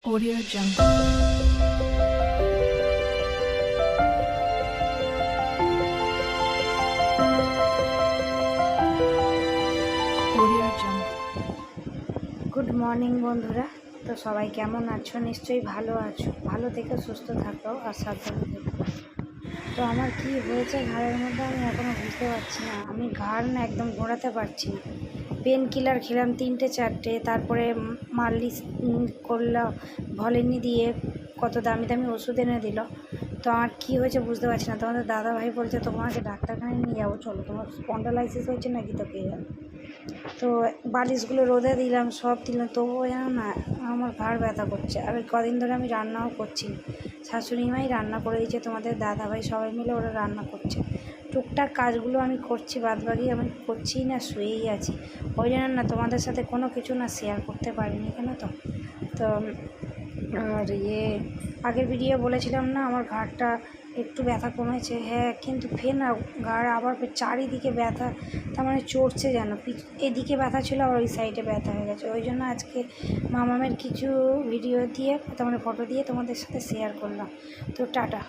Audio Jungle. Audio Jungle. Good morning বন্ধুরা। তো সবাই কেমন আছো? নিশ্চয়ই ভালো আছো। ভালো থেকে সুস্থ থাকো আর সাবধানে থেকো। তো আমার কি হয়েছে ঘাড়ের মধ্যে আমি এখনও বুঝতে পারছি না। আমি ঘাড় না একদম ঘোরাতে পারছি না। পেন কিলার খেলাম 3-4টে, তারপরে মালিশ করলাম ভলিনি দিয়ে, কত দামি দামি ওষুধ এনে দিল। তো আমার কী হয়েছে বুঝতে পারছি না। তোমাদের দাদাভাই বলছে তোমাকে ডাক্তারখানায় নিয়ে যাবো, চলো, তোমার স্পন্ডালাইসিস হয়েছে নাকি, তো কে জানে। তো বালিশগুলো রোদে দিলাম, সব দিলাম, তবুও জানো না আমার ঘাড় ব্যথা করছে। আর ওই কদিন ধরে আমি রান্নাও করছি, শাশুড়ি মাই রান্না করে দিয়েছে, তোমাদের দাদাভাই সবাই মিলে ওরা রান্না করছে। টুকটাক কাজগুলো আমি করছি, বাদবাকি আমি করছিই না, শুয়েই আছি। ওই জন্য না তোমাদের সাথে কোনো কিছু না শেয়ার করতে পারিনি কেন। তো আর আগের ভিডিও বলেছিলাম না আমার ঘাড়টা একটু ব্যথা কমেছে, হ্যাঁ, কিন্তু ফের না ঘাড় আবার চারিদিকে ব্যথা, তার মানে চড়ছে যেন। এদিকে ব্যথা ছিল আর ওই সাইডে ব্যথা হয়ে গেছে। ওই জন্য আজকে মামামের কিছু ভিডিও দিয়ে, তার মানে ফটো দিয়ে তোমাদের সাথে শেয়ার করলাম। তো টাটা।